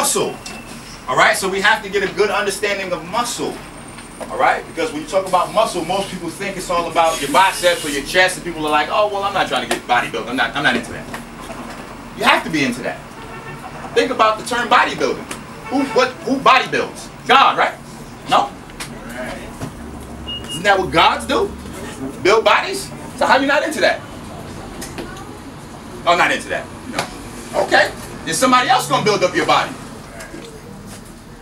muscle. All right, so we have to get a good understanding of muscle. All right, because when you talk about muscle, most people think it's all about your biceps or your chest, and people are like, oh, well, I'm not trying to get bodybuilding. I'm not into that. You have to be into that. Think about the term bodybuilding. Who bodybuilds? God, right? No? Isn't that what gods do? Build bodies? So how you not into that? Oh, not into that. No. Okay. Then somebody else gonna build up your body.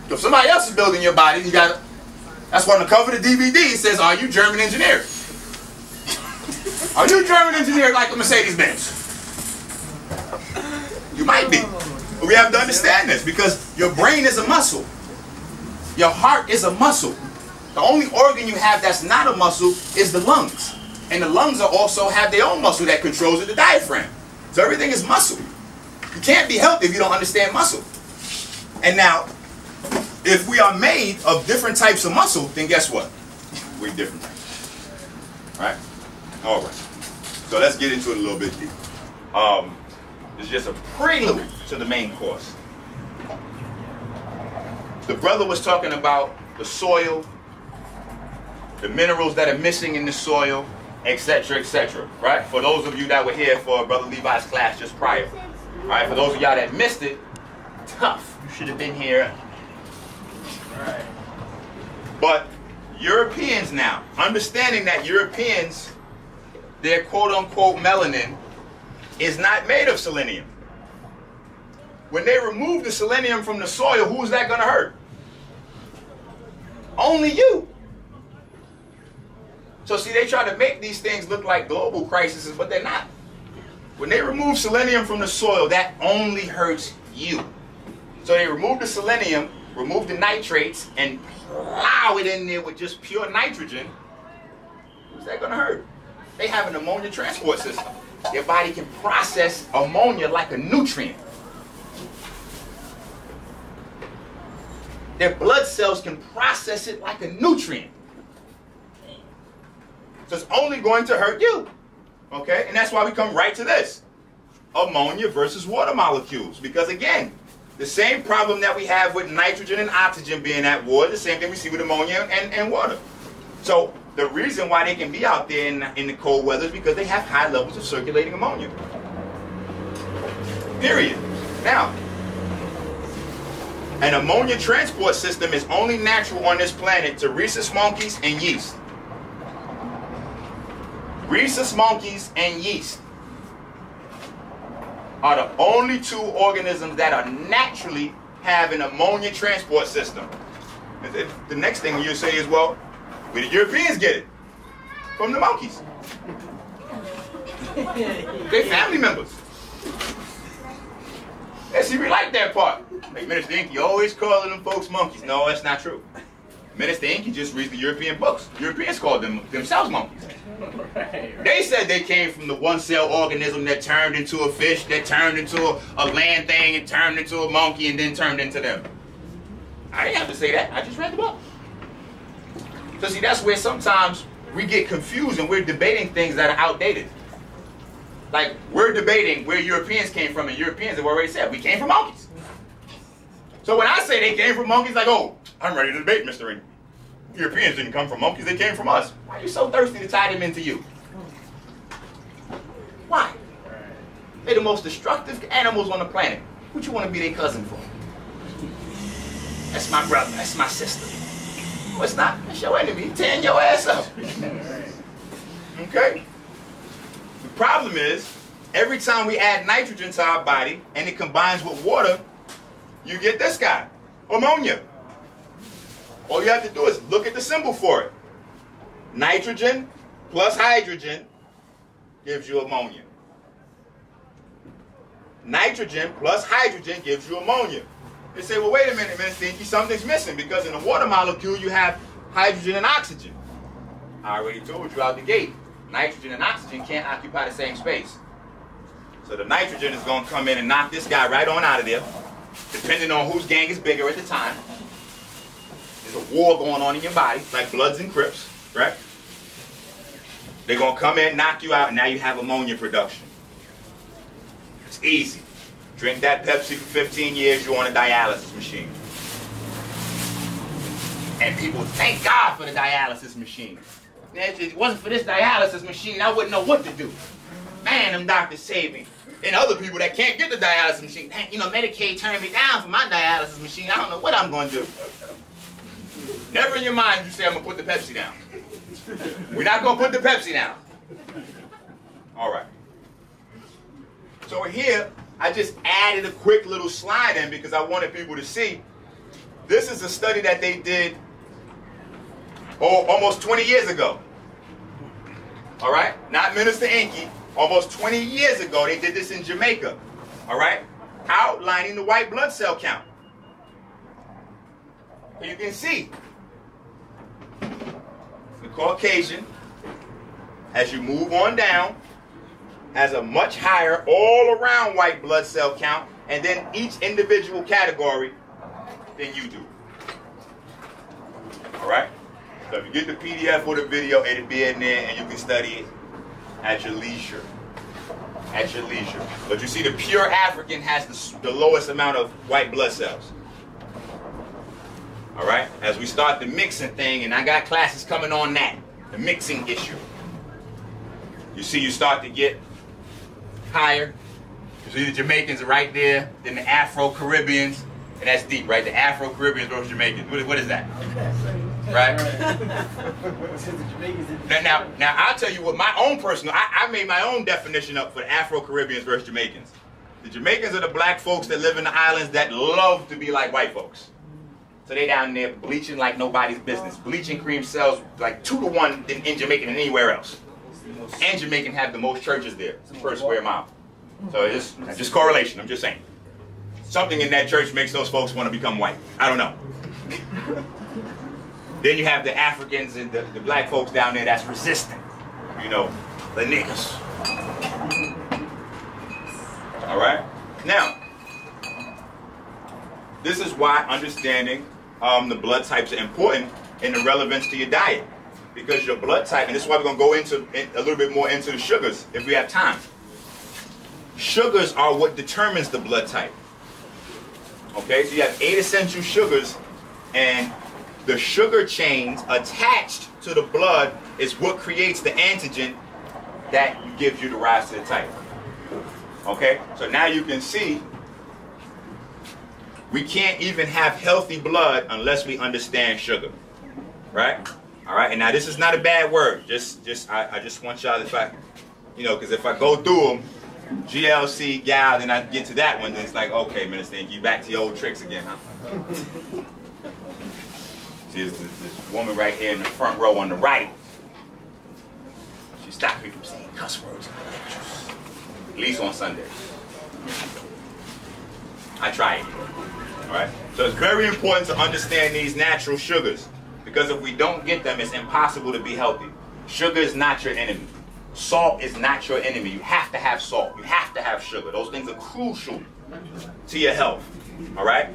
If somebody else is building your body, you got. That's why on the cover of the DVD it says, "Are you German engineered? Are you German engineered like a Mercedes-Benz?" You might be. But we have to understand this because your brain is a muscle. Your heart is a muscle. The only organ you have that's not a muscle is the lungs. And the lungs also have their own muscle that controls it, the diaphragm. So everything is muscle. You can't be healthy if you don't understand muscle. And now, if we are made of different types of muscle, then guess what? We're different types. Right? All right. So let's get into it a little bit deeper. It's just a prelude to the main course. The brother was talking about the soil, the minerals that are missing in the soil, etc., etc. Right? For those of you that were here for Brother Levi's class just prior. Right? For those of y'all that missed it, tough. You should have been here. Right. But Europeans now, understanding that Europeans, their quote-unquote melanin is not made of selenium. When they remove the selenium from the soil, who's that going to hurt? Only you. So see, they try to make these things look like global crises, but they're not. When they remove selenium from the soil, that only hurts you. So they remove the selenium, remove the nitrates, and plow it in there with just pure nitrogen. Who's that going to hurt? They have an ammonia transport system. Their body can process ammonia like a nutrient. Their blood cells can process it like a nutrient. So it's only going to hurt you. Okay? And that's why we come right to this. Ammonia versus water molecules. Because again, the same problem that we have with nitrogen and oxygen being at war, the same thing we see with ammonia and water. So the reason why they can be out there in the cold weather is because they have high levels of circulating ammonia. Period. Now, an ammonia transport system is only natural on this planet to rhesus monkeys and yeast. Rhesus monkeys and yeast are the only two organisms that are naturally have an ammonia transport system. The next thing you say is, well, where did Europeans get it? From the monkeys. They're family members. Yeah, see, we like that part. Like Minister Enqi always calling them folks monkeys. No, that's not true. Minister Enqi just reads the European books. Europeans called themselves monkeys. They said they came from the one-cell organism that turned into a fish, that turned into a land thing, and turned into a monkey, and then turned into them. I didn't have to say that. I just read the book. So see, that's where sometimes we get confused and we're debating things that are outdated. Like, we're debating where Europeans came from, and Europeans have already said, we came from monkeys. So when I say they came from monkeys, like, oh, I'm ready to debate, Mr. Enqi. Europeans didn't come from monkeys, they came from us. Why are you so thirsty to tie them into you? Why? They're the most destructive animals on the planet. What you want to be their cousin for? That's my brother, that's my sister. No, it's not. That's your enemy. Tearing your ass up. Okay? The problem is, every time we add nitrogen to our body and it combines with water, you get this guy, ammonia. All you have to do is look at the symbol for it. Nitrogen plus hydrogen gives you ammonia. Nitrogen plus hydrogen gives you ammonia. They say, well, wait a minute, Minister Enqi, something's missing because in a water molecule you have hydrogen and oxygen. I already told you out the gate, nitrogen and oxygen can't occupy the same space. So the nitrogen is going to come in and knock this guy right on out of there, depending on whose gang is bigger at the time. There's a war going on in your body, like Bloods and Crips, right? They're going to come in, knock you out, and now you have ammonia production. It's easy. Drink that Pepsi for 15 years, you're on a dialysis machine. And people thank God for the dialysis machine. If it wasn't for this dialysis machine, I wouldn't know what to do. Man, them doctors saved me. And other people that can't get the dialysis machine, you know, Medicaid turned me down for my dialysis machine. I don't know what I'm going to do. Never in your mind you say, I'm going to put the Pepsi down. We're not going to put the Pepsi down. All right. So here, I just added a quick little slide in because I wanted people to see. This is a study that they did almost 20 years ago. All right? Not Minister Enqi. Almost 20 years ago, they did this in Jamaica. All right? Outlining the white blood cell count. So you can see the Caucasian, as you move on down, has a much higher all-around white blood cell count, and then each individual category than you do. All right? So if you get the PDF or the video, it'll be in there, and you can study it at your leisure. At your leisure. But you see, the pure African has the lowest amount of white blood cells. All right? As we start the mixing thing, and I got classes coming on that, the mixing issue. You see, you start to get higher. You see the Jamaicans are right there, then the Afro-Caribbeans, and that's deep, right? The Afro-Caribbeans versus Jamaicans. What is that? Right? Now, I'll tell you what my own personal, I made my own definition up for the Afro-Caribbeans versus Jamaicans. The Jamaicans are the black folks that live in the islands that love to be like white folks. So they down there bleaching like nobody's business. Bleaching cream sells like 2 to 1 in Jamaica than anywhere else. And Jamaican have the most churches there per square mile. So it's just correlation, I'm just saying. Something in that church makes those folks want to become white. I don't know. Then you have the Africans and the black folks down there that's resistant. You know, the niggas. All right? Now, this is why understanding the blood types are important and the relevance to your diet. Because your blood type, and this is why we're going to go into a little bit more into the sugars if we have time. Sugars are what determines the blood type. Okay, so you have 8 essential sugars, and the sugar chains attached to the blood is what creates the antigen that gives you the rise to the type. Okay, so now you can see we can't even have healthy blood unless we understand sugar, right? All right, and now this is not a bad word. I just want y'all, if I, you know, because if I go through them, GLC, gal, then I get to that one, then it's like, okay, Minister Enqi, back to your old tricks again, huh? See, this woman right here in the front row on the right. She stopped me from saying cuss words in my lectures, at least on Sundays. I try it. All right. So it's very important to understand these natural sugars, because if we don't get them, it's impossible to be healthy. Sugar is not your enemy. Salt is not your enemy. You have to have salt. You have to have sugar. Those things are crucial to your health. All right?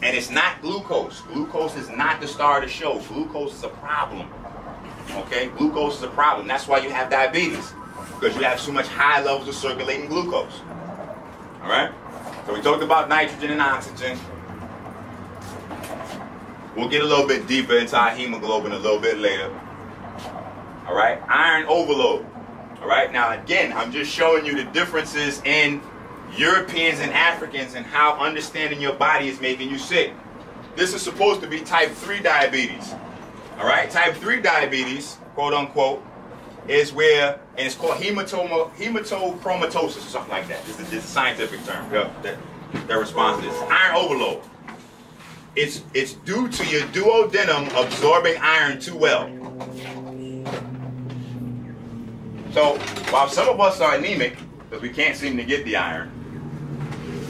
And it's not glucose. Glucose is not the star of the show. Glucose is a problem. Okay? Glucose is a problem. That's why you have diabetes, because you have so much high levels of circulating glucose. All right? So we talked about nitrogen and oxygen. We'll get a little bit deeper into our hemoglobin a little bit later. All right? Iron overload. All right? Now, again, I'm just showing you the differences in Europeans and Africans and how understanding your body is making you sick. This is supposed to be type 3 diabetes. All right? Type 3 diabetes, quote unquote, is where, and it's called hematochromatosis or something like that. This is a scientific term. Their response to this. Iron overload. It's due to your duodenum absorbing iron too well. So, while some of us are anemic, because we can't seem to get the iron,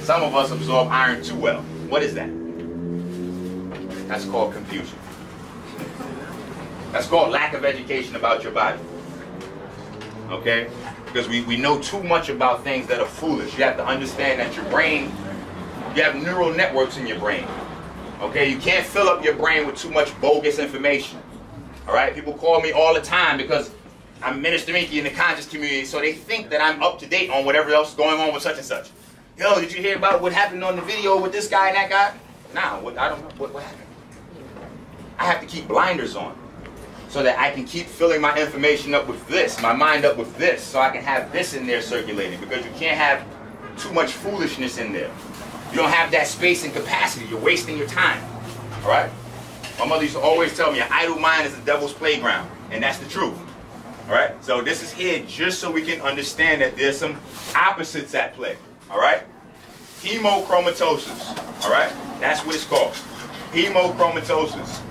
some of us absorb iron too well. What is that? That's called confusion. That's called lack of education about your body. Okay? Because we know too much about things that are foolish. You have to understand that your brain, you have neural networks in your brain. Okay? You can't fill up your brain with too much bogus information. Alright? People call me all the time because I'm Minister Enqi in the conscious community, so they think that I'm up to date on whatever else is going on with such and such. yo, did you hear about what happened on the video with this guy and that guy? Nah, I don't know. What happened? I have to keep blinders on so that I can keep filling my information up with this, my mind up with this, so I can have this in there circulating, because you can't have too much foolishness in there. You don't have that space and capacity. You're wasting your time. All right? My mother used to always tell me, an idle mind is the devil's playground, and that's the truth. All right? So this is here just so we can understand that there's some opposites at play. All right? Hemochromatosis. All right? That's what it's called. Hemochromatosis.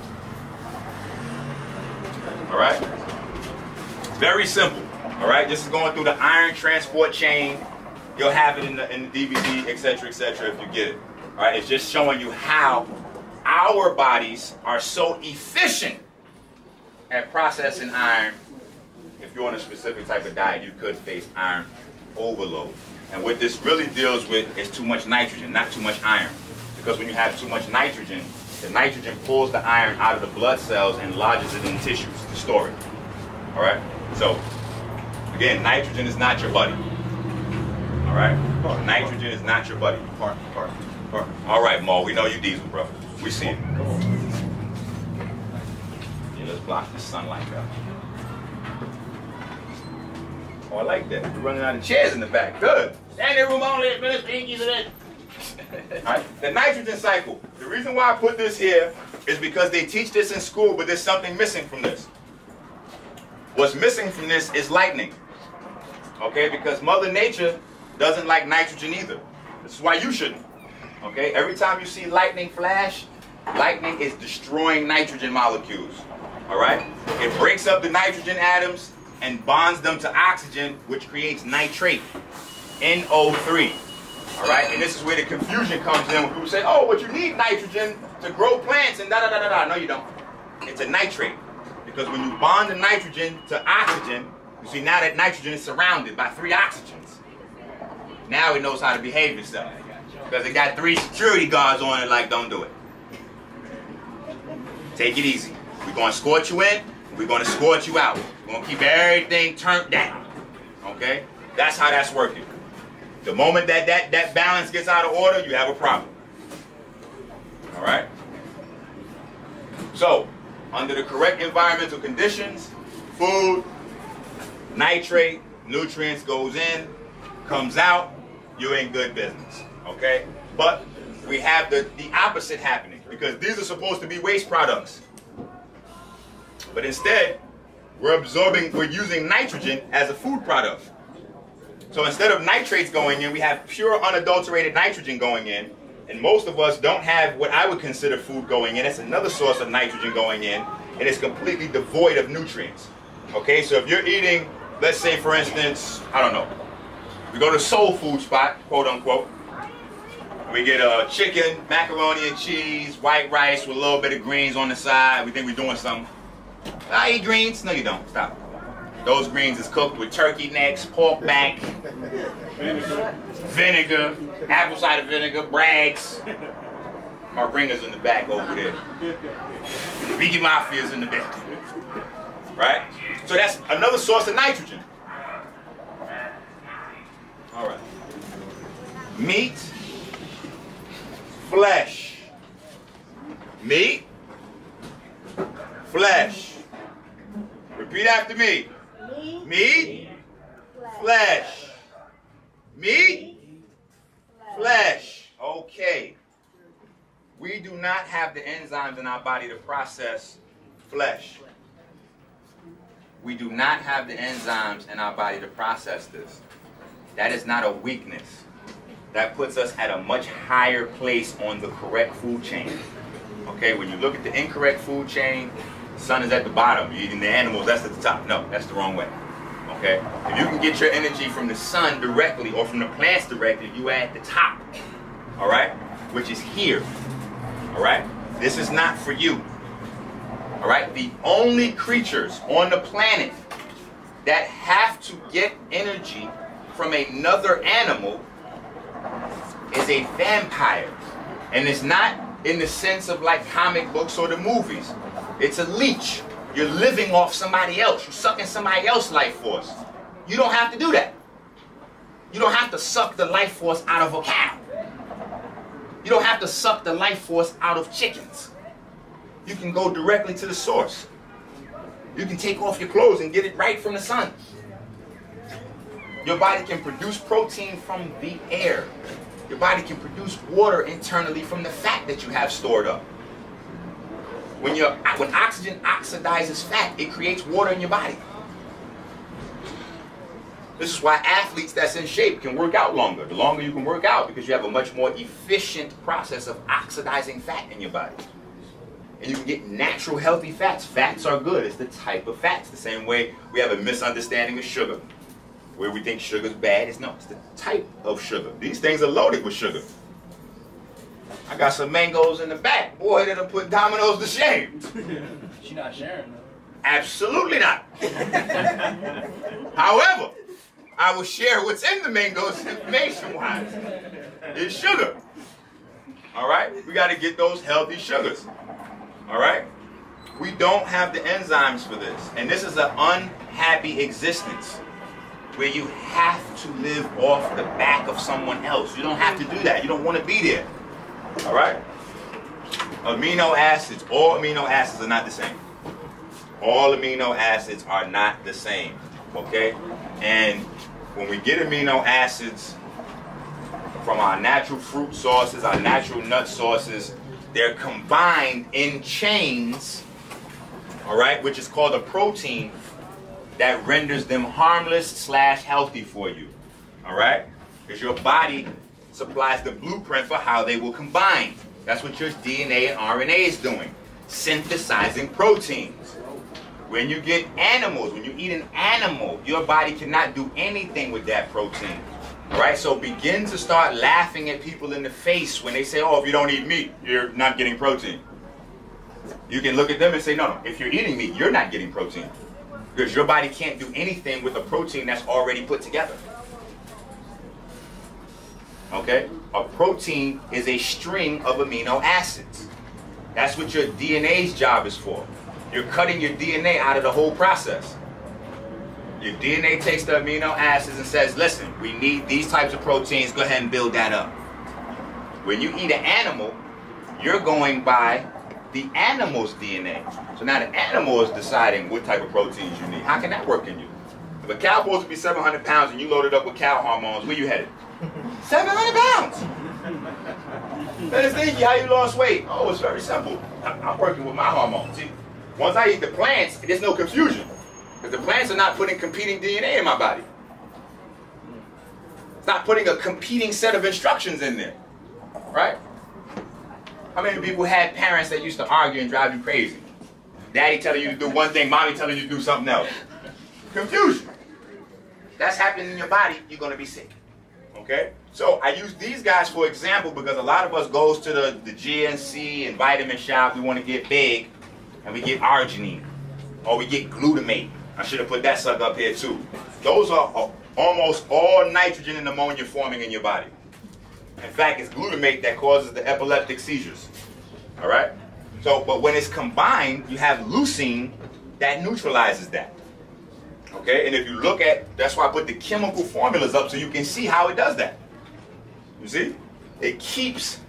All right? Very simple. All right? This is going through the iron transport chain. You'll have it in the DVD, etc., if you get it. All right? It's just showing you how our bodies are so efficient at processing iron. If you're on a specific type of diet, you could face iron overload. And what this really deals with is too much nitrogen, not too much iron. Because when you have too much nitrogen, the nitrogen pulls the iron out of the blood cells and lodges it in tissues to store it. All right? So, again, nitrogen is not your buddy. All right? Nitrogen is not your buddy. Partner. All right, Mo, we know you diesel, bro. We see it. Yeah, let's block the sunlight out. Oh, I like that. We're running out of chairs in the back. Good. Standing room only. Right. The nitrogen cycle. The reason why I put this here is because they teach this in school, but there's something missing from this. What's missing from this is lightning. Okay, because Mother Nature doesn't like nitrogen either. This is why you shouldn't. Okay, every time you see lightning flash, lightning is destroying nitrogen molecules. All right, it breaks up the nitrogen atoms and bonds them to oxygen, which creates nitrate, NO3. All right, and this is where the confusion comes in when people say, oh, but you need nitrogen to grow plants and da-da-da-da-da. No, you don't. It's a nitrate. Because when you bond the nitrogen to oxygen, you see now that nitrogen is surrounded by 3 oxygens. Now it knows how to behave itself. Because it got 3 security guards on it like, don't do it. Take it easy. We're going to escort you in, we're going to escort you out. We're going to keep everything turned down. Okay? That's how that's working. The moment that balance gets out of order, you have a problem. All right? So, under the correct environmental conditions, food, nitrate, nutrients goes in, comes out, you're in good business. Okay? But we have the opposite happening, because these are supposed to be waste products. But instead, we're using nitrogen as a food product. So instead of nitrates going in, we have pure unadulterated nitrogen going in. And most of us don't have what I would consider food going in. It's another source of nitrogen going in, and it's completely devoid of nutrients. Okay, so if you're eating, let's say for instance, I don't know, we go to soul food spot, quote unquote. We get chicken, macaroni and cheese, white rice with a little bit of greens on the side. We think we're doing something. I eat greens. No, you don't. Stop. Those greens is cooked with turkey necks, pork back, vinegar, apple cider vinegar, Bragg's. My ringer's in the back over there. Vicky Mafia's in the back. Right? So that's another source of nitrogen. All right. Meat, flesh. Meat, flesh. Repeat after me. Meat, flesh. Meat, flesh. Okay. We do not have the enzymes in our body to process flesh. We do not have the enzymes in our body to process this. That is not a weakness. That puts us at a much higher place on the correct food chain. Okay, when you look at the incorrect food chain, the sun is at the bottom. You're eating the animals, that's at the top. No, that's the wrong way. Okay? If you can get your energy from the sun directly or from the plants directly, you are at the top. All right? Which is here. All right? This is not for you. All right? The only creatures on the planet that have to get energy from another animal is a vampire. And it's not in the sense of like comic books or the movies. It's a leech. You're living off somebody else. You're sucking somebody else's life force. You don't have to do that. You don't have to suck the life force out of a cow. You don't have to suck the life force out of chickens. You can go directly to the source. You can take off your clothes and get it right from the sun. Your body can produce protein from the air. Your body can produce water internally from the fat that you have stored up. When oxygen oxidizes fat, it creates water in your body. This is why athletes that's in shape can work out longer. The longer you can work out, because you have a much more efficient process of oxidizing fat in your body. And you can get natural healthy fats. Fats are good. It's the type of fats. The same way we have a misunderstanding of sugar, where we think sugar's bad. It's the type of sugar. These things are loaded with sugar. I got some mangoes in the back. Boy, that'll put Domino's to shame. She's not sharing though. Absolutely not. However, I will share what's in the mangoes information-wise. It's sugar. All right? We got to get those healthy sugars. All right? We don't have the enzymes for this. And this is an unhappy existence where you have to live off the back of someone else. You don't have to do that. You don't want to be there. All right? Amino acids, all amino acids are not the same. All amino acids are not the same. Okay? And when we get amino acids from our natural fruit sources, our natural nut sources, they're combined in chains, all right, which is called a protein that renders them harmless/healthy for you, all right? Because your body supplies the blueprint for how they will combine. That's what your DNA and RNA is doing, synthesizing proteins. When you get animals, when you eat an animal, your body cannot do anything with that protein. All right, so begin to start laughing at people in the face when they say, oh, if you don't eat meat, you're not getting protein. You can look at them and say, no, if you're eating meat, you're not getting protein. Because your body can't do anything with a protein that's already put together. Okay? A protein is a string of amino acids. That's what your DNA's job is for. You're cutting your DNA out of the whole process. Your DNA takes the amino acids and says, listen, we need these types of proteins, go ahead and build that up. When you eat an animal, you're going by the animal's DNA. So now the animal is deciding what type of proteins you need. How can that work in you? If a cow supposed to be 700 pounds and you load it up with cow hormones, where you headed? 700 pounds! Then Enqi, how you lost weight? Oh, it's very simple. I'm working with my hormones. See, once I eat the plants, there's no confusion. Because the plants are not putting competing DNA in my body. It's not putting a competing set of instructions in there. Right? How many people had parents that used to argue and drive you crazy? Daddy telling you to do one thing, mommy telling you to do something else. Confusion. That's happening in your body, you're going to be sick. Okay? So I use these guys for example because a lot of us goes to the GNC and vitamin shop, we want to get big, and we get arginine. Or we get glutamate. I should have put that sucker up here too. Those are almost all nitrogen and ammonia forming in your body. In fact, it's glutamate that causes the epileptic seizures. All right? So, but when it's combined, you have leucine that neutralizes that. Okay? And if you look at, that's why I put the chemical formulas up so you can see how it does that. You see? It keeps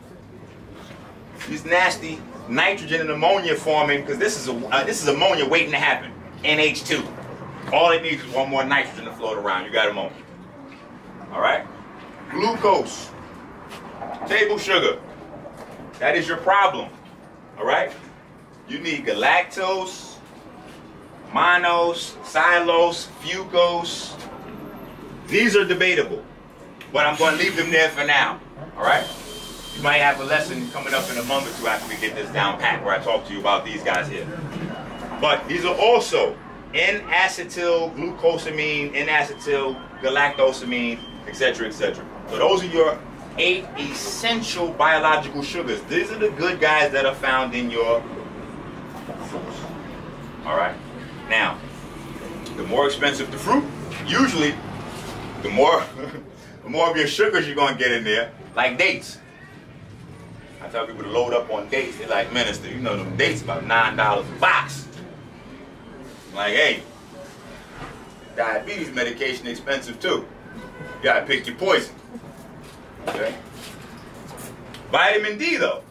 these nasty nitrogen and ammonia forming, because this is ammonia waiting to happen. NH2. All it needs is one more nitrogen to float around. You got ammonia. All right? Glucose. Table sugar. That is your problem. All right? You need galactose, mannose, xylose, fucose. These are debatable, but I'm going to leave them there for now. All right? You might have a lesson coming up in a month or two after we get this down pat where I talk to you about these guys here. But these are also N-acetyl glucosamine, N-acetyl galactosamine, etc., etc. So those are your 8 essential biological sugars. These are the good guys that are found in your fruits. All right? Now, the more expensive the fruit, usually the more of your sugars you're going to get in there, like dates. I tell people to load up on dates. They're like, minister, you know them dates about $9 a box. I'm like, hey, diabetes medication expensive too. You gotta pick your poison. Okay? Vitamin D though.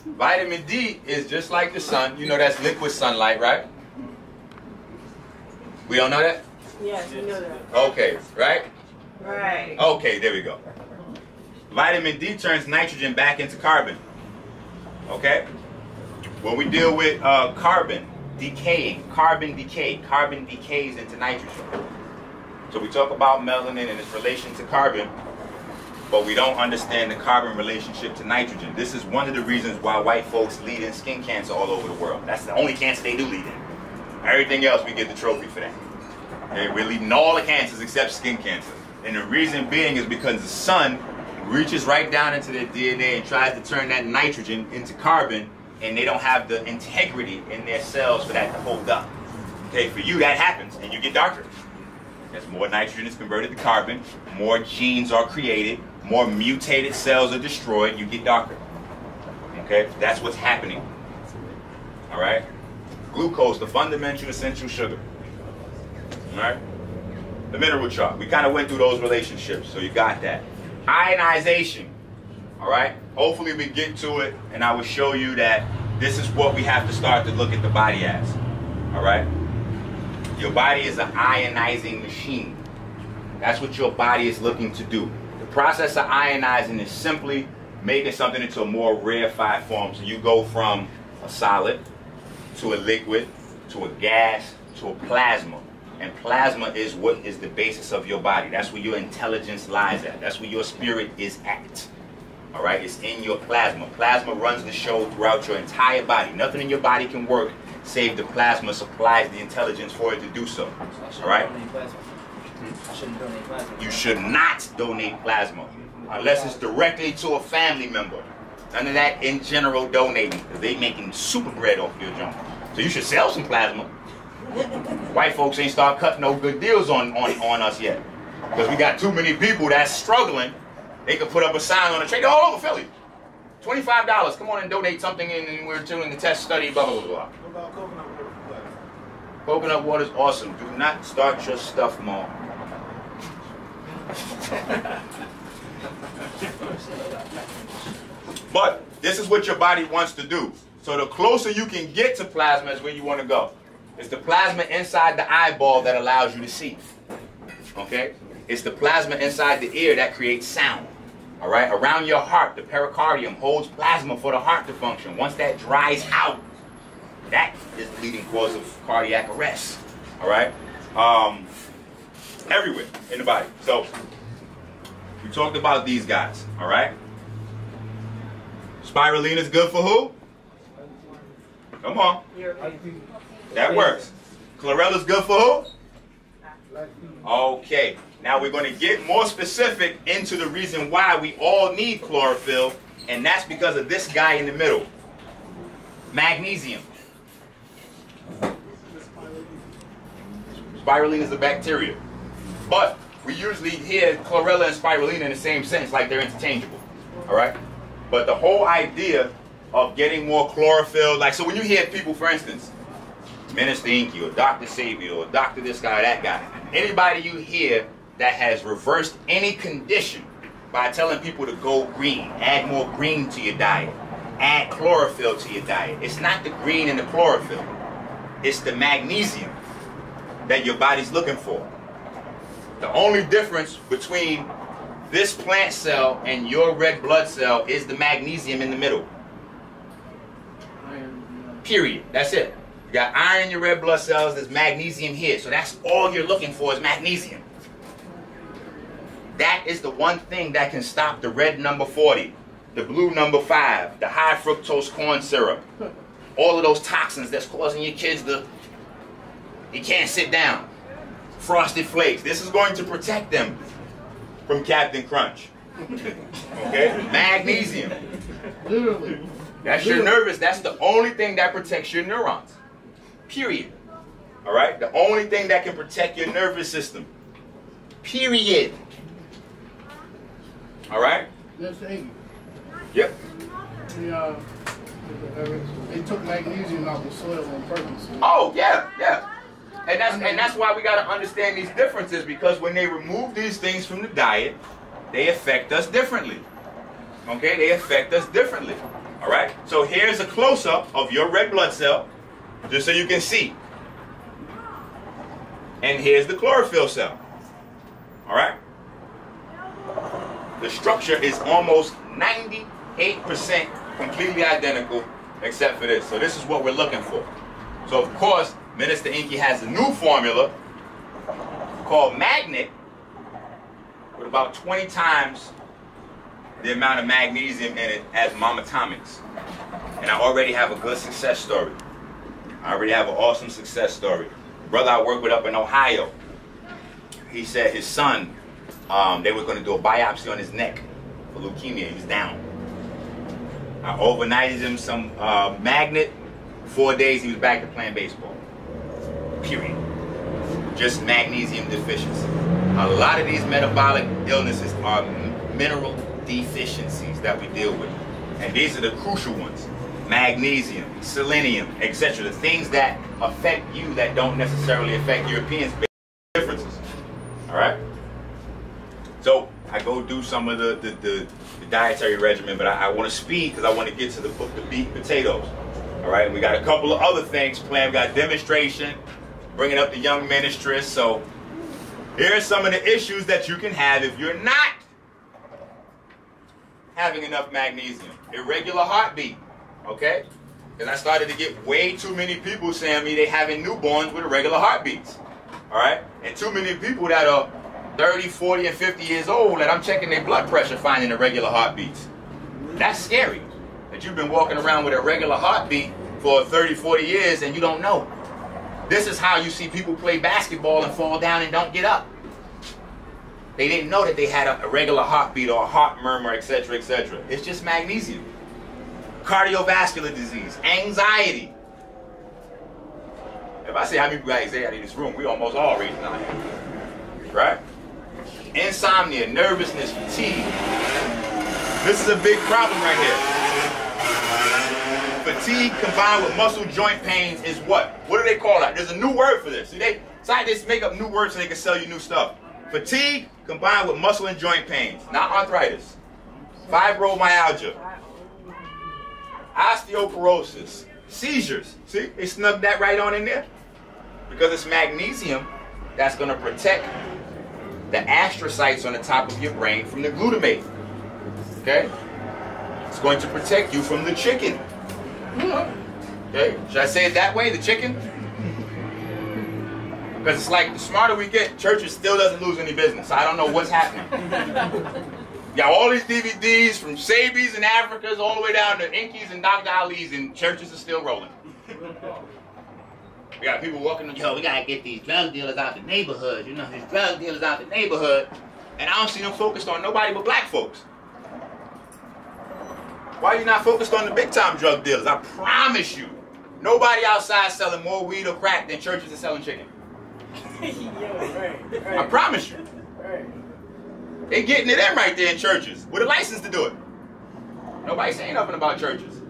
Vitamin D is just like the sun. You know that's liquid sunlight, right? We don't know that? Yes, we know that. Okay, right? Right. Okay, there we go. Vitamin D turns nitrogen back into carbon. Okay? When we deal with carbon decaying, carbon decays into nitrogen. So we talk about melanin and its relation to carbon, but we don't understand the carbon relationship to nitrogen. This is one of the reasons why white folks lead in skin cancer all over the world. That's the only cancer they do lead in. Everything else, we get the trophy for that. Okay? We're leading all the cancers except skin cancer. And the reason being is because the sun reaches right down into their DNA and tries to turn that nitrogen into carbon, and they don't have the integrity in their cells for that to hold up. Okay, for you that happens, and you get darker. As more nitrogen is converted to carbon, more genes are created, more mutated cells are destroyed, you get darker. Okay, that's what's happening. All right, glucose, the fundamental essential sugar. All right, the mineral chart. We kind of went through those relationships, so you got that. Ionization. All right, hopefully we get to it, and I will show you that this is what we have to start to look at the body as. All right, your body is an ionizing machine. That's what your body is looking to do. The process of ionizing is simply making something into a more rarefied form. So you go from a solid to a liquid to a gas to a plasma. And plasma is what is the basis of your body. That's where your intelligence lies at. That's where your spirit is at. All right, it's in your plasma. Plasma runs the show throughout your entire body. Nothing in your body can work save the plasma supplies the intelligence for it to do so. All right? I shouldn't donate plasma. You should not donate plasma unless it's directly to a family member. None of that in general donating, because they making super bread off your junk. So you should sell some plasma. White folks ain't start cutting no good deals on us yet, because we got too many people that's struggling. They could put up a sign on the trade all over Philly. $25. Come on and donate something, and we're doing the test study. Blah blah blah blah. What about coconut water? Coconut water is awesome. Do not start your stuff, Mom. But this is what your body wants to do. So the closer you can get to plasma is where you want to go. It's the plasma inside the eyeball that allows you to see. Okay? It's the plasma inside the ear that creates sound. All right? Around your heart, the pericardium holds plasma for the heart to function. Once that dries out, that is the leading cause of cardiac arrest. All right? Everywhere in the body. So, we talked about these guys. All right? Spirulina is good for who? Come on. That works. Chlorella is good for who? Okay. Now we're going to get more specific into the reason why we all need chlorophyll, and that's because of this guy in the middle. Magnesium. Spirulina is a bacteria. But we usually hear chlorella and spirulina in the same sentence, like they're interchangeable. All right? But the whole idea of getting more chlorophyll, like, so when you hear people, for instance, Minister Enqi or Dr. Sebi or Dr. this guy or that guy, anybody you hear that has reversed any condition by telling people to go green, add more green to your diet, add chlorophyll to your diet. It's not the green and the chlorophyll. It's the magnesium that your body's looking for. The only difference between this plant cell and your red blood cell is the magnesium in the middle. Period. That's it. You got iron in your red blood cells, there's magnesium here. So that's all you're looking for is magnesium. That is the one thing that can stop the red number 40, the blue number 5, the high fructose corn syrup, all of those toxins that's causing your kids to, you can't sit down. Frosted Flakes. This is going to protect them from Captain Crunch. Okay? Magnesium. Literally. That's your nervous. That's the only thing that protects your neurons. Period. All right? The only thing that can protect your nervous system. Period. All right? That's Enqi. Yep. They took magnesium out of the soil on purpose. Oh, yeah, yeah. And that's why we got to understand these differences, because when they remove these things from the diet, they affect us differently. Okay, they affect us differently. All right. So here's a close-up of your red blood cell, just so you can see. And here's the chlorophyll cell. All right. The structure is almost 98% completely identical, except for this. So this is what we're looking for. So of course, Minister Enqi has a new formula called Magnet with about 20 times the amount of magnesium in it as Mama Atomics. And I already have a good success story. I already have an awesome success story. The brother I work with up in Ohio, he said his son, they were going to do a biopsy on his neck for leukemia. He was down. I overnighted him some Magnet. 4 days he was back to playing baseball. Period. Just magnesium deficiency. A lot of these metabolic illnesses are mineral deficiencies that we deal with. And these are the crucial ones. Magnesium, selenium, etc. The things that affect you that don't necessarily affect Europeans. Differences. Alright? So I go do some of the dietary regimen, but I want to speed because I want to get to the beet and potatoes. Alright, we got a couple of other things planned. We got demonstration, bringing up the young ministress. So here are some of the issues that you can have if you're not having enough magnesium. Irregular heartbeat, okay? Because I started to get way too many people saying me they having newborns with irregular heartbeats, all right? And too many people that are 30, 40, and 50 years old that I'm checking their blood pressure finding irregular heartbeats. That's scary, that you've been walking around with a regular heartbeat for 30, 40 years and you don't know. This is how you see people play basketball and fall down and don't get up. They didn't know that they had a irregular heartbeat or a heart murmur, etc., etc. It's just magnesium. Cardiovascular disease, anxiety. If I say how many people got anxiety in this room, we almost all raising our hand. Right? Insomnia, nervousness, fatigue. This is a big problem right here. Fatigue combined with muscle joint pains is what? What do they call that? There's a new word for this. See, scientists make up new words so they can sell you new stuff. Fatigue combined with muscle and joint pains, not arthritis. Fibromyalgia, osteoporosis, seizures. See, they snuck that right on in there. Because it's magnesium that's going to protect the astrocytes on the top of your brain from the glutamate. Okay? It's going to protect you from the chicken. Okay? Should I say it that way, the chicken? Because it's like the smarter we get, churches still doesn't lose any business. I don't know what's happening. You got all these DVDs from Sebis and Africas all the way down to Enqis and Dr. Ali's, and churches are still rolling. We got people walking, yo, we got to get these drug dealers out the neighborhood. You know, these drug dealers out the neighborhood. And I don't see them focused on nobody but black folks. Why are you not focused on the big-time drug dealers? I promise you, nobody outside selling more weed or crack than churches are selling chicken. I promise you. They're getting it in right there in churches with a license to do it. Nobody's saying nothing about churches.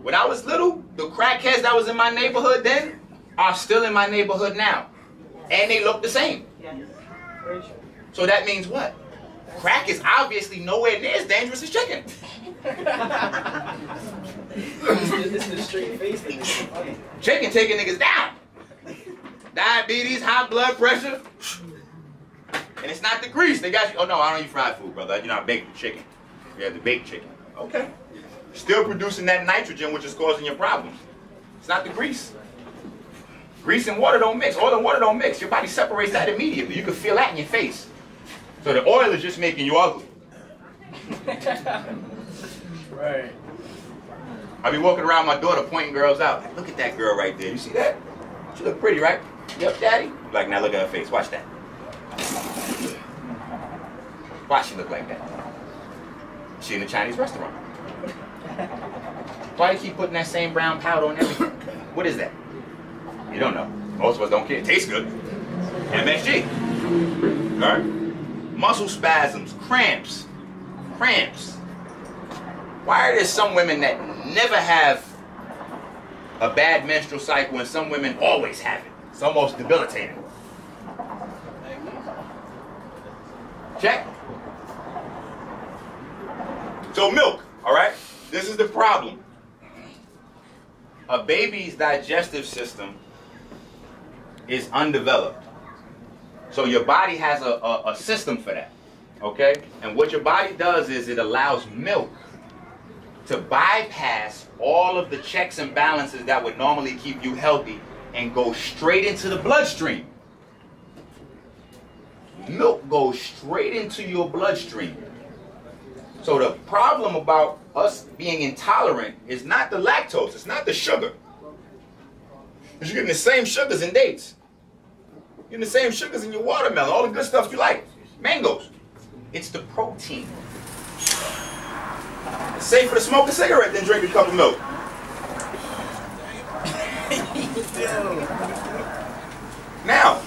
When I was little, the crackheads that was in my neighborhood then are still in my neighborhood now. And they look the same. So that means what? Crack is obviously nowhere near as dangerous as chicken. It's the straight face thing. Chicken taking niggas down. Diabetes, high blood pressure. And it's not the grease. They got you. Oh no, I don't eat fried food, brother. You know, I bake the chicken. You have to bake chicken. Okay. Still producing that nitrogen, which is causing your problems. It's not the grease. Grease and water don't mix. Oil and water don't mix. Your body separates that immediately. You can feel that in your face. So the oil is just making you ugly. Right. I be walking around my daughter pointing girls out. Like, look at that girl right there. You see that? She look pretty, right? Yep, daddy. Like, now look at her face. Watch that. Why she look like that? She in a Chinese restaurant. Why do you keep putting that same brown powder on everything? What is that? You don't know. Most of us don't care. It tastes good. MSG. All right? Muscle spasms, cramps. Cramps. Why are there some women that never have a bad menstrual cycle, and some women always have it. It's almost debilitating. Check. So milk, all right? This is the problem. A baby's digestive system is undeveloped. So your body has a system for that, okay? And what your body does is it allows milk to bypass all of the checks and balances that would normally keep you healthy and go straight into the bloodstream. Milk goes straight into your bloodstream. So the problem about us being intolerant is not the lactose, it's not the sugar. Because you're getting the same sugars in dates. You're getting the same sugars in your watermelon, all the good stuff you like. Mangoes. It's the protein. It's safer to smoke a cigarette than drink a cup of milk. Now,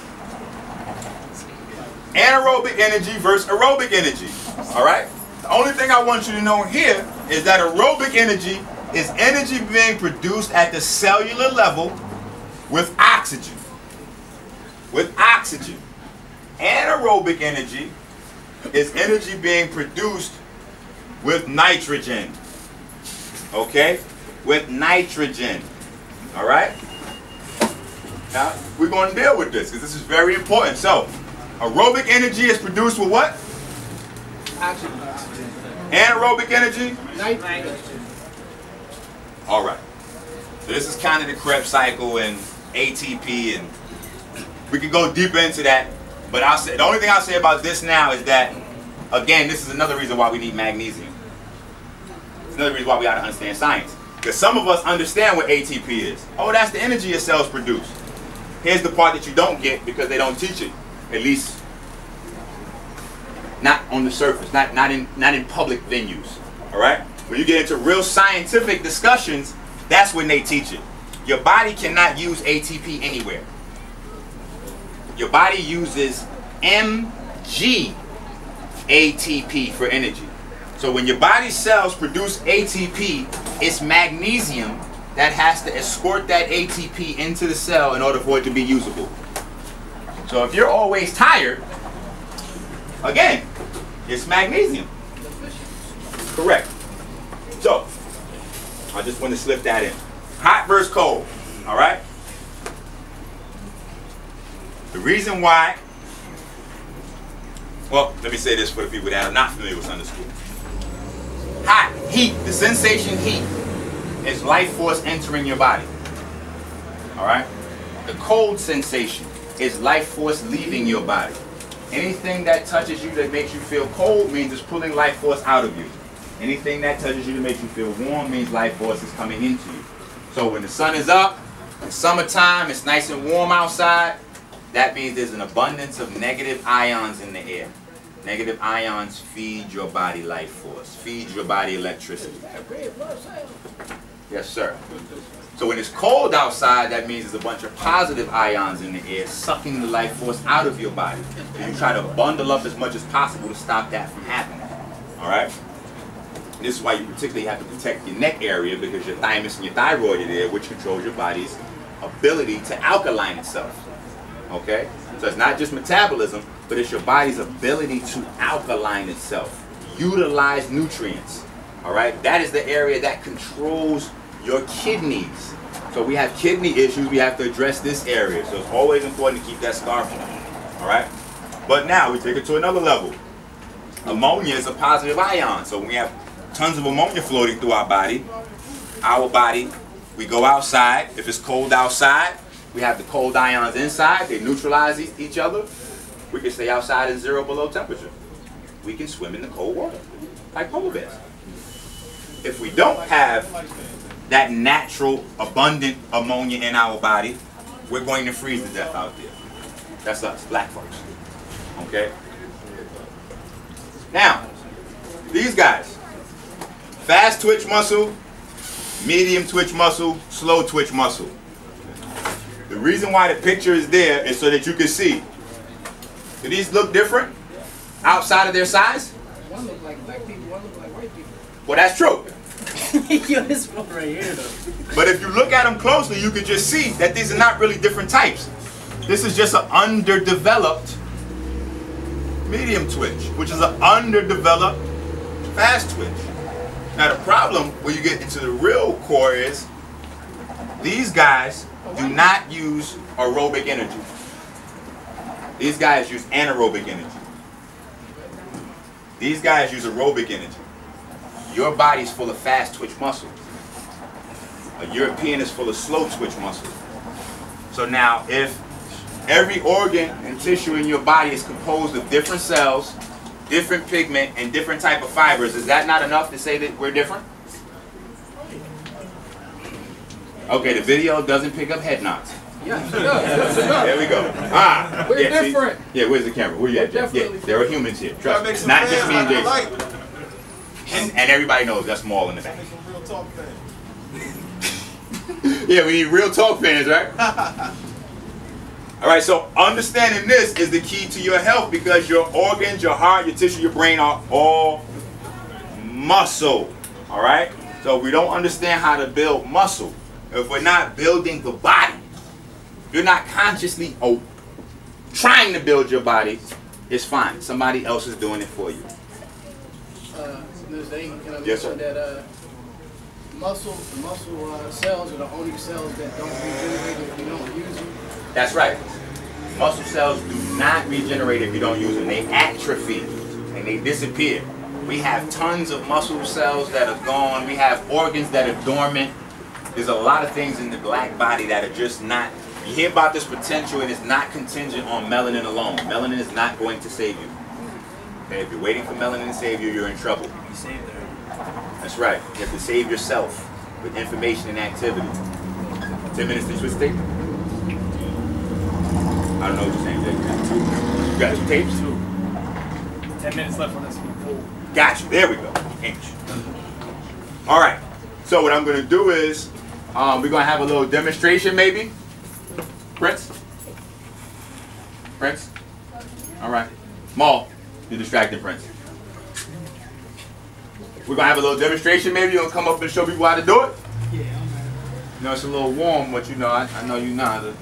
anaerobic energy versus aerobic energy. All right? The only thing I want you to know here is that aerobic energy is energy being produced at the cellular level with oxygen. With oxygen. Anaerobic energy is energy being produced with nitrogen. Okay? With nitrogen. All right? Now, we're going to deal with this because this is very important. So, aerobic energy is produced with what? Oxygen. Anaerobic energy? Nitrogen. All right. So this is kind of the Krebs cycle and ATP, and we could go deeper into that. But I'll say the only thing I'll say about this now is that, again, this is another reason why we need magnesium. It's another reason why we got to understand science. Because some of us understand what ATP is. Oh, that's the energy your cells produce. Here's the part that you don't get because they don't teach it. At least not on the surface, not in public venues. All right? When you get into real scientific discussions, that's when they teach it. Your body cannot use ATP anywhere. Your body uses mg ATP for energy. So when your body's cells produce ATP, it's magnesium that has to escort that ATP into the cell in order for it to be usable. So if you're always tired, again, it's magnesium. Correct. So, I just want to slip that in. Hot versus cold, all right? The reason why, well, let me say this for the people that are not familiar with Sunday school. Hot, heat, the sensation heat is life force entering your body, all right? The cold sensation is life force leaving your body. Anything that touches you that makes you feel cold means it's pulling life force out of you. Anything that touches you that makes you feel warm means life force is coming into you. So when the sun is up, it's summertime, it's nice and warm outside, that means there's an abundance of negative ions in the air. Negative ions feed your body life force, feed your body electricity. Yes, sir. So when it's cold outside, that means there's a bunch of positive ions in the air sucking the life force out of your body. So you try to bundle up as much as possible to stop that from happening. All right? And this is why you particularly have to protect your neck area, because your thymus and your thyroid are there, which controls your body's ability to alkaline itself. Okay? So it's not just metabolism, but it's your body's ability to alkaline itself, utilize nutrients. All right? That is the area that controls your kidneys. So we have kidney issues, we have to address this area. So it's always important to keep that scarf on. All right? But now we take it to another level. Ammonia is a positive ion. So when we have tons of ammonia floating through our body, we go outside. If it's cold outside, we have the cold ions inside. They neutralize each other. We can stay outside in 0 below temperature. We can swim in the cold water, like polar bears. If we don't have that natural, abundant ammonia in our body, we're going to freeze to death out there. That's us, black folks. Okay? Now, these guys, fast twitch muscle, medium twitch muscle, slow twitch muscle. The reason why the picture is there is so that you can see. Do these look different outside of their size? One look like black people, one look like white people. Well, that's true. Yo, this one right here though. But if you look at them closely, you can just see that these are not really different types. This is just an underdeveloped medium twitch, which is an underdeveloped fast twitch. Now the problem when you get into the real core is these guys do not use aerobic energy. These guys use anaerobic energy. These guys use aerobic energy. Your body's full of fast twitch muscle. A European is full of slow twitch muscle. So now if every organ and tissue in your body is composed of different cells, different pigment, and different type of fibers, is that not enough to say that we're different? Okay, the video doesn't pick up head nods. Yes, it does. There we go. Ah, We're yeah, different. See? Yeah, where's the camera? Where you at, Jeff? Yeah, there are humans here. Trust me. Not just me and Jason. And everybody knows that's Maul in the back. Yeah, we need real talk fans, right? All right, so understanding this is the key to your health because your organs, your heart, your tissue, your brain are all muscle. All right? So we don't understand how to build muscle. If we're not building the body, if you're not consciously trying to build your body, it's fine. Somebody else is doing it for you. Ms. Enqi, can I Yes, sir. mention that muscle cells are the only cells that don't regenerate if you don't use them? That's right. Muscle cells do not regenerate if you don't use them. They atrophy and they disappear. We have tons of muscle cells that are gone. We have organs that are dormant. There's a lot of things in the black body that are just not. You hear about this potential and it's not contingent on melanin alone. Melanin is not going to save you. Okay, if you're waiting for melanin to save you, you're in trouble. You saved her. That's right. You have to save yourself with information and activity. 10 minutes to switch tape? I don't know what you're saying, Jake. You got 2 tapes? 10 minutes left on this one. Got you. There we go. All right. So what I'm going to do is we're going to have a little demonstration maybe. Prince? Prince? All right. Maul, you're distracting Prince. We're going to have a little demonstration maybe. You're going to come up and show people how to do it? Yeah, You know, it's a little warm, but you know, I know you know how to.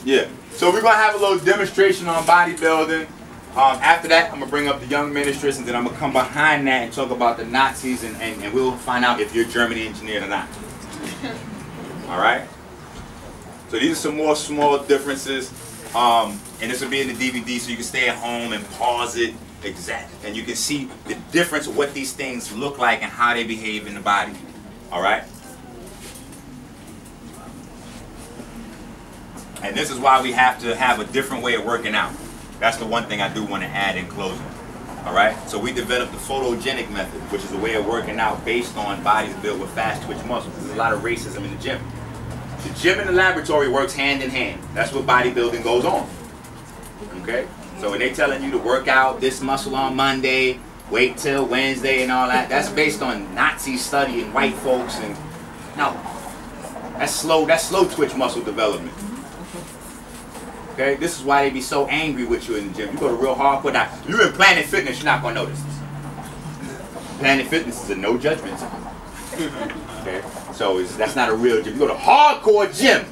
Yeah. So we're going to have a little demonstration on bodybuilding. After that, I'm going to bring up the young ministers, and then I'm going to come behind that and talk about the Nazis, and we'll find out if you're Germany engineered or not. All right? So these are some more small differences, and this will be in the DVD, so you can stay at home and pause it, and you can see the difference of what these things look like and how they behave in the body. All right? And this is why we have to have a different way of working out. That's the one thing I do want to add in closing. All right? So we developed the photogenic method, which is a way of working out based on bodies built with fast twitch muscles. There's a lot of racism in the gym. The gym and the laboratory works hand in hand. That's what bodybuilding goes on. Okay? So when they're telling you to work out this muscle on Monday, wait till Wednesday and all that, that's based on Nazi studying white folks and no. That's slow twitch muscle development. Okay, this is why they be so angry with you in the gym. You go to real hardcore. Now, you're in Planet Fitness, you're not gonna notice this. Planet Fitness is a no judgment zone. Okay, so that's not a real gym. You go to hardcore gym,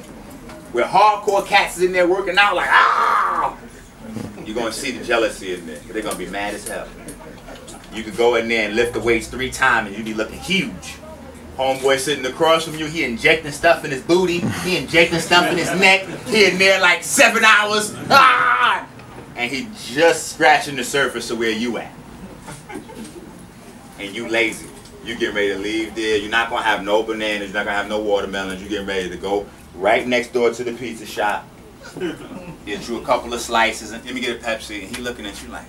where hardcore cats is in there working out like ah. You're gonna see the jealousy in there. They're gonna be mad as hell. You could go in there and lift the weights 3 times, and you be looking huge. Homeboy sitting across from you, he injecting stuff in his booty, he injecting stuff in his neck, he in there like 7 hours, ah! And he just scratching the surface of where you at. And you lazy. You getting ready to leave there, you're not gonna have no bananas, you're not gonna have no watermelons, you getting ready to go right next door to the pizza shop, get you a couple of slices, and let me get a Pepsi, and he looking at you like,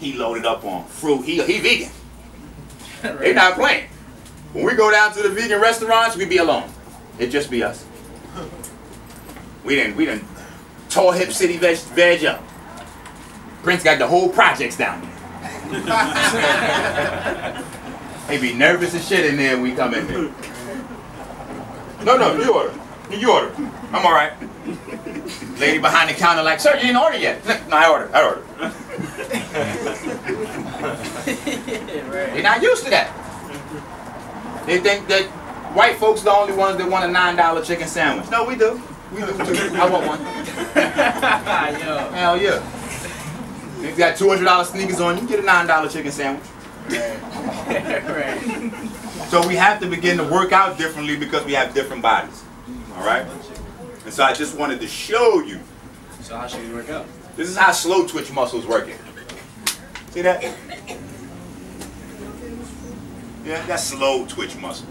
he loaded up on fruit, he vegan. They're not playing. When we go down to the vegan restaurants, we be alone. It just be us. We done tore Hip City veg up. Prince got the whole projects down there. They be nervous as shit in there when we come in there. No, you order. You order. I'm all right. Lady behind the counter like, sir, you didn't order yet. No, I ordered. They're not used to that. They think that white folks are the only ones that want a $9 chicken sandwich. No, we do. We do too. I want one. Hell yeah. If you got $200 sneakers on, you get a $9 chicken sandwich. Right. So we have to begin to work out differently because we have different bodies. Alright? And so I just wanted to show you. So how should we work out? This is how slow twitch muscles working. See that? Yeah, that's slow twitch muscle.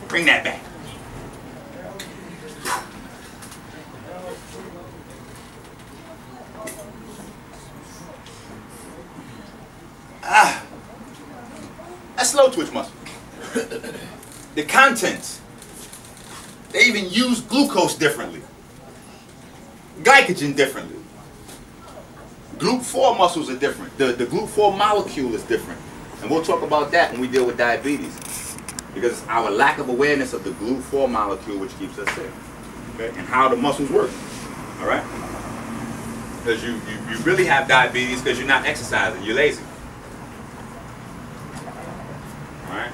Bring that back. That's slow twitch muscle. The contents. They even use glucose differently. Glycogen differently. GLUT4 muscles are different. The GLUT4 molecule is different. And we'll talk about that when we deal with diabetes. Because it's our lack of awareness of the GLUT4 molecule which keeps us sick. Okay? And how the muscles work. Alright? Because you really have diabetes because you're not exercising. You're lazy. Alright?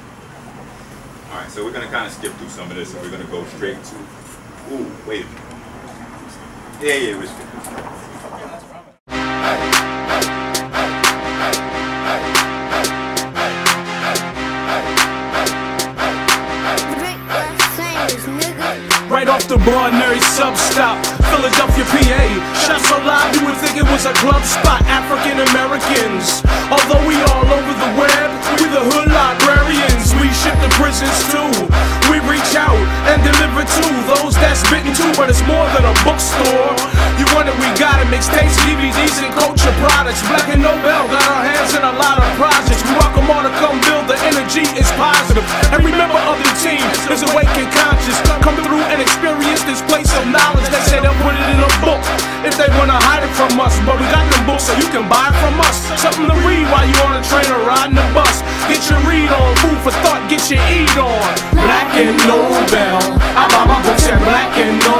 Alright, so we're going to kind of skip through some of this and we're going to go straight to... Ooh, wait a minute. Yeah, we're skipping. Right off the Barnary sub-stop, Philadelphia, PA. Shot so loud you would think it was a club spot. African Americans, although we all over the web, we the hood librarians. We ship to prisons too. We reach out and deliver to those that's bitten too, but it's more than a bookstore. You want it, we got it. Mixtapes, DVDs, and culture products. Black and Nobel got our hands in a lot of projects. We welcome all to come build. The energy is positive. Every member of the team is awake and conscious. Come through and experience this place of knowledge. They say they'll put it in a book if they wanna hide it from us, but we got them books so you can buy it from us. Something to read while you on a train or riding the bus. Get your read on, food for thought, get your eat on. Black and Nobel, I buy my books at Black and Nobel.